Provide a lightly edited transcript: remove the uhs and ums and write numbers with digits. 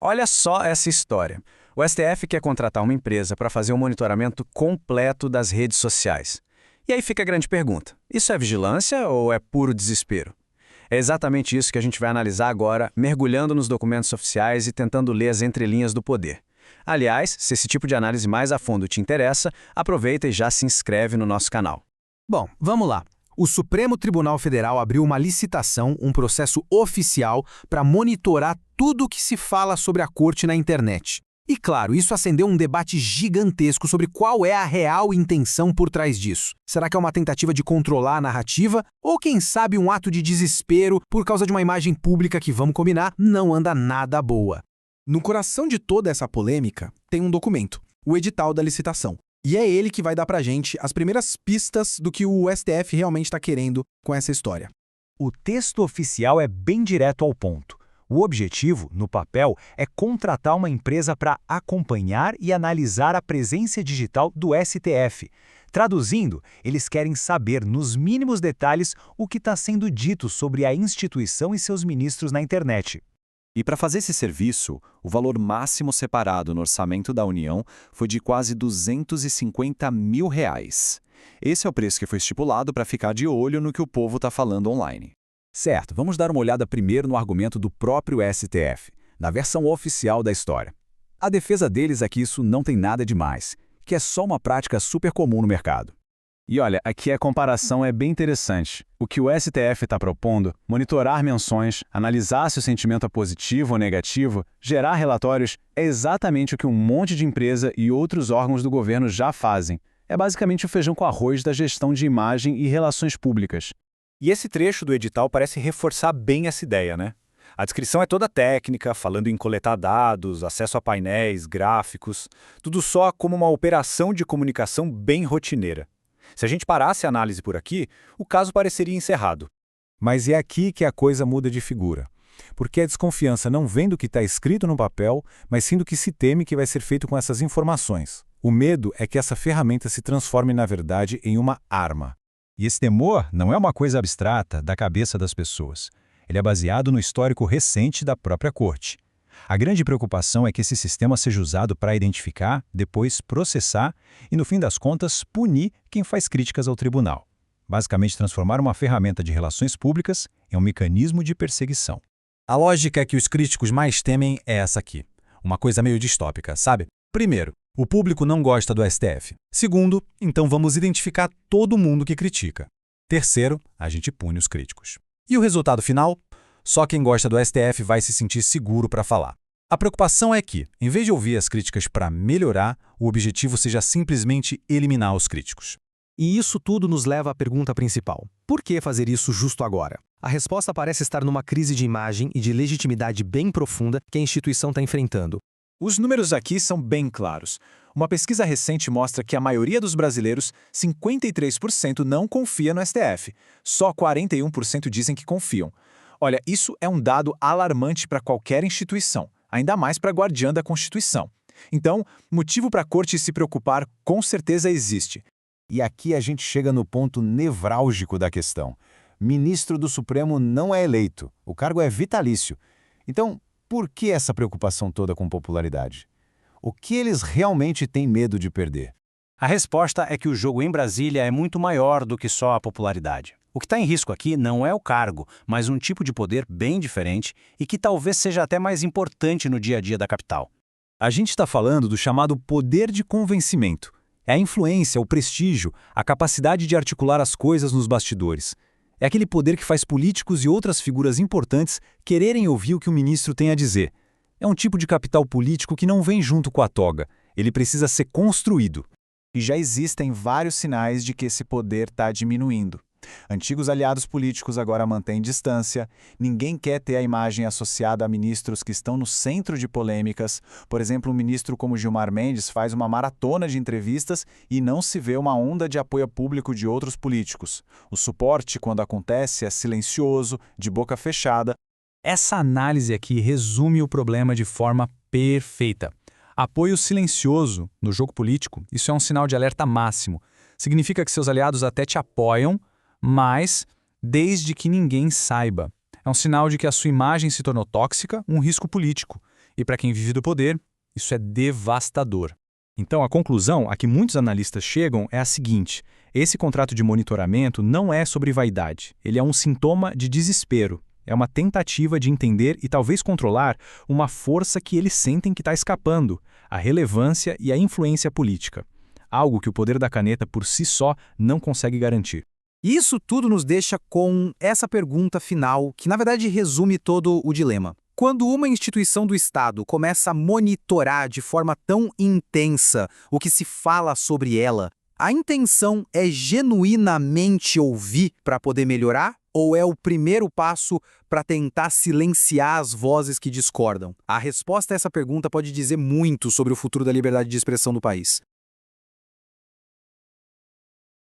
Olha só essa história. O STF quer contratar uma empresa para fazer um monitoramento completo das redes sociais. E aí fica a grande pergunta: isso é vigilância ou é puro desespero? É exatamente isso que a gente vai analisar agora, mergulhando nos documentos oficiais e tentando ler as entrelinhas do poder. Aliás, se esse tipo de análise mais a fundo te interessa, aproveita e já se inscreve no nosso canal. Bom, vamos lá. O Supremo Tribunal Federal abriu uma licitação, um processo oficial, para monitorar tudo o que se fala sobre a corte na internet. E claro, isso acendeu um debate gigantesco sobre qual é a real intenção por trás disso. Será que é uma tentativa de controlar a narrativa? Ou quem sabe um ato de desespero por causa de uma imagem pública que, vamos combinar, não anda nada boa? No coração de toda essa polêmica tem um documento, o edital da licitação. E é ele que vai dar pra gente as primeiras pistas do que o STF realmente está querendo com essa história. O texto oficial é bem direto ao ponto. O objetivo, no papel, é contratar uma empresa para acompanhar e analisar a presença digital do STF. Traduzindo, eles querem saber, nos mínimos detalhes, o que está sendo dito sobre a instituição e seus ministros na internet. E para fazer esse serviço, o valor máximo separado no orçamento da União foi de quase R$ 250 mil. Esse é o preço que foi estipulado para ficar de olho no que o povo está falando online. Certo, vamos dar uma olhada primeiro no argumento do próprio STF, na versão oficial da história. A defesa deles é que isso não tem nada demais, que é só uma prática super comum no mercado. E olha, aqui a comparação é bem interessante. O que o STF está propondo, monitorar menções, analisar se o sentimento é positivo ou negativo, gerar relatórios, é exatamente o que um monte de empresa e outros órgãos do governo já fazem. É basicamente o feijão com arroz da gestão de imagem e relações públicas. E esse trecho do edital parece reforçar bem essa ideia, né? A descrição é toda técnica, falando em coletar dados, acesso a painéis, gráficos, tudo só como uma operação de comunicação bem rotineira. Se a gente parasse a análise por aqui, o caso pareceria encerrado. Mas é aqui que a coisa muda de figura. Porque a desconfiança não vem do que está escrito no papel, mas sim do que se teme que vai ser feito com essas informações. O medo é que essa ferramenta se transforme, na verdade, em uma arma. E esse temor não é uma coisa abstrata da cabeça das pessoas. Ele é baseado no histórico recente da própria corte. A grande preocupação é que esse sistema seja usado para identificar, depois processar e, no fim das contas, punir quem faz críticas ao tribunal. Basicamente, transformar uma ferramenta de relações públicas em um mecanismo de perseguição. A lógica que os críticos mais temem é essa aqui. Uma coisa meio distópica, sabe? Primeiro, o público não gosta do STF. Segundo, então vamos identificar todo mundo que critica. Terceiro, a gente pune os críticos. E o resultado final? Só quem gosta do STF vai se sentir seguro para falar. A preocupação é que, em vez de ouvir as críticas para melhorar, o objetivo seja simplesmente eliminar os críticos. E isso tudo nos leva à pergunta principal. Por que fazer isso justo agora? A resposta parece estar numa crise de imagem e de legitimidade bem profunda que a instituição está enfrentando. Os números aqui são bem claros. Uma pesquisa recente mostra que a maioria dos brasileiros, 53%, não confia no STF. Só 41% dizem que confiam. Olha, isso é um dado alarmante para qualquer instituição, ainda mais para a guardiã da Constituição. Então, motivo para a Corte se preocupar com certeza existe. E aqui a gente chega no ponto nevrálgico da questão. Ministro do Supremo não é eleito, o cargo é vitalício. Então, por que essa preocupação toda com popularidade? O que eles realmente têm medo de perder? A resposta é que o jogo em Brasília é muito maior do que só a popularidade. O que está em risco aqui não é o cargo, mas um tipo de poder bem diferente e que talvez seja até mais importante no dia a dia da capital. A gente está falando do chamado poder de convencimento. É a influência, o prestígio, a capacidade de articular as coisas nos bastidores. É aquele poder que faz políticos e outras figuras importantes quererem ouvir o que o ministro tem a dizer. É um tipo de capital político que não vem junto com a toga. Ele precisa ser construído. E já existem vários sinais de que esse poder está diminuindo. Antigos aliados políticos agora mantêm distância, ninguém quer ter a imagem associada a ministros que estão no centro de polêmicas. Por exemplo, um ministro como Gilmar Mendes faz uma maratona de entrevistas e não se vê uma onda de apoio público de outros políticos. O suporte, quando acontece, é silencioso, de boca fechada. Essa análise aqui resume o problema de forma perfeita. Apoio silencioso no jogo político, isso é um sinal de alerta máximo. Significa que seus aliados até te apoiam, mas desde que ninguém saiba. É um sinal de que a sua imagem se tornou tóxica, um risco político. E para quem vive do poder, isso é devastador. Então, a conclusão a que muitos analistas chegam é a seguinte: esse contrato de monitoramento não é sobre vaidade, ele é um sintoma de desespero. É uma tentativa de entender e talvez controlar uma força que eles sentem que está escapando, a relevância e a influência política. Algo que o poder da caneta por si só não consegue garantir. Isso tudo nos deixa com essa pergunta final, que na verdade resume todo o dilema. Quando uma instituição do Estado começa a monitorar de forma tão intensa o que se fala sobre ela, a intenção é genuinamente ouvir para poder melhorar? Ou é o primeiro passo para tentar silenciar as vozes que discordam? A resposta a essa pergunta pode dizer muito sobre o futuro da liberdade de expressão do país.